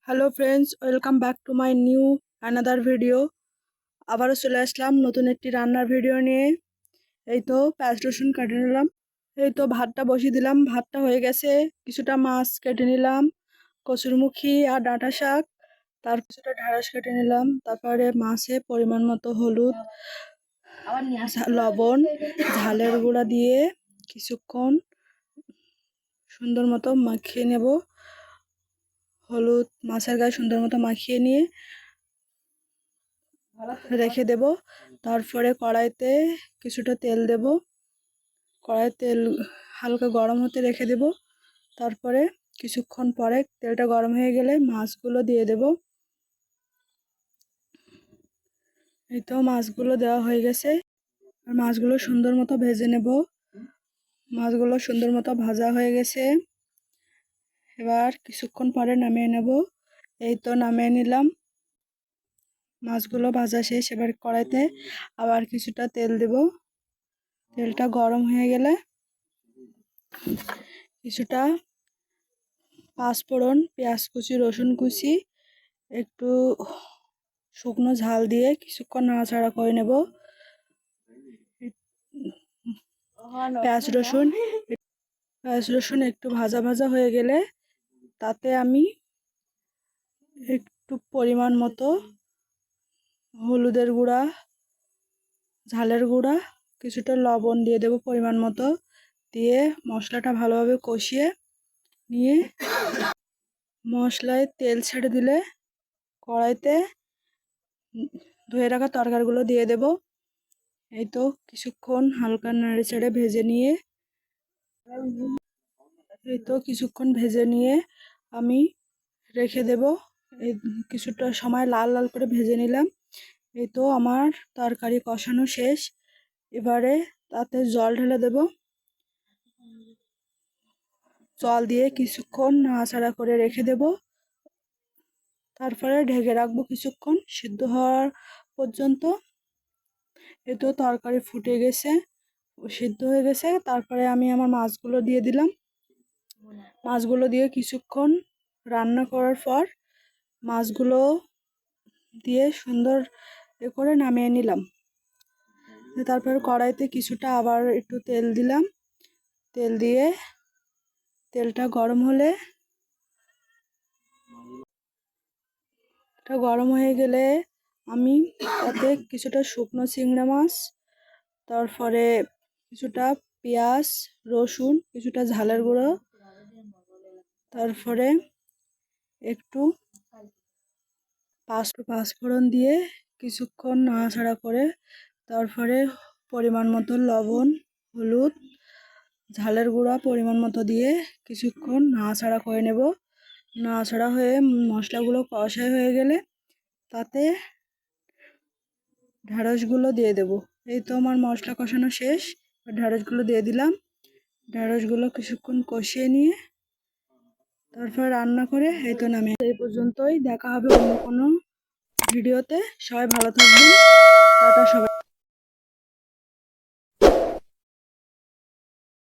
Hello friends, welcome back to my new another video. আবারও চলে আসলাম নতুন একটি রান্নার ভিডিও নিয়ে। এই তো পেঁয়াজ রসুন কেটে নিলাম। এই তো ভাতটা বসিয়ে দিলাম, ভাতটা হয়ে গেছে। কিছুটা মাছ কেটে নিলাম, কচুরমুখী আর ডাঁটা শাক, তার কিছুটা ঢেঁড়স কেটে নিলাম। তারপরে মাছে পরিমাণ মতো হলুদ, লবণ, ঝালের গুঁড়া দিয়ে কিছুক্ষণ সুন্দর মতো মাখিয়ে নেব। হলুদ মাছের গায়ে সুন্দর মতো মাখিয়ে নিয়ে রেখে দেব। তারপরে কড়াইতে কিছুটা তেল দেব, কড়াই তেল হালকা গরম হতে রেখে দেব। তারপরে কিছুক্ষণ পরে তেলটা গরম হয়ে গেলে মাছগুলো দিয়ে দেব। এই তো মাছগুলো দেওয়া হয়ে গেছে, আর মাছগুলো সুন্দর মতো ভেজে নেব। মাছগুলো সুন্দর মতো ভাজা হয়ে গেছে, এবার কিছুক্ষণ পরে নামিয়ে নেব। এই তো নামিয়ে নিলাম, মাছগুলো ভাজা শেষ। এবার কড়াইতে আবার কিছুটা তেল দেব। তেলটা গরম হয়ে গেলে কিছুটা পাঁচফোড়ন, পেঁয়াজ কুচি, রসুন কুচি, একটু শুকনো ঝাল দিয়ে কিছুক্ষণ নাড়াচাড়া করে নেব। পেঁয়াজ রসুন একটু ভাজা ভাজা হয়ে গেলে তাতে আমি একটু পরিমাণ মতো হলুদের গুঁড়া, ঝালের গুঁড়া, কিছুটা লবণ দিয়ে দেব পরিমাণ মতো। দিয়ে মশলাটা ভালোভাবে কষিয়ে নিয়ে মশলায় তেল ছেড়ে দিলে কড়াইতে ধুয়ে রাখা তরকারিগুলো দিয়ে দেব। এই তো কিছুক্ষণ হালকা নেড়ে চেড়ে ভেজে নিয়ে আমি রেখে দেব। এই কিছুটা সময় লাল লাল করে ভেজে নিলাম। এই তো আমার তরকারি কষানো শেষ। এবারে তাতে জল ঢেলে দেব। জল দিয়ে কিছুক্ষণ নাড়াচাড়া করে রেখে দেব। তারপরে ঢেকে রাখবো কিছুক্ষণ সিদ্ধ হওয়ার পর্যন্ত। এই তো তরকারি ফুটে গেছে, সিদ্ধ হয়ে গেছে। তারপরে আমি আমার মাছগুলো দিয়ে দিলাম। মাছগুলো দিয়ে কিছুক্ষণ রান্না করার পর মাছগুলো দিয়ে সুন্দর করে নামিয়ে নিলাম। তারপর কড়াইতে কিছুটা আবার একটু তেল দিলাম। তেল দিয়ে তেলটা গরম হলে, গরম হয়ে গেলে আমি তাতে কিছুটা শুকনো চিংড়া মাছ, তারপরে কিছুটা পেঁয়াজ, রসুন, কিছুটা ঝালের গুঁড়ো, তারপরে একটু পাঁচফোড়ন দিয়ে কিছুক্ষণ নাড়াচাড়া করে তারপরে পরিমাণ মতো লবণ, হলুদ, ঝালের গুঁড়া পরিমাণ মতো দিয়ে কিছুক্ষণ নাড়াচাড়া করে নেব। নাড়াচাড়া হয়ে মশলাগুলো কষাই হয়ে গেলে তাতে ঢেঁড়সগুলো দিয়ে দেব। এই তো আমার মশলা কষানো শেষ, ঢেঁড়সগুলো দিয়ে দিলাম। ঢেঁড়সগুলো কিছুক্ষণ কষিয়ে নিয়ে তারপর রান্না করে এই তো নামিয়ে। এই পর্যন্তই, দেখা হবে অন্য কোনো ভিডিওতে। সবাই ভালো থাকবেন, টাটা সবাই।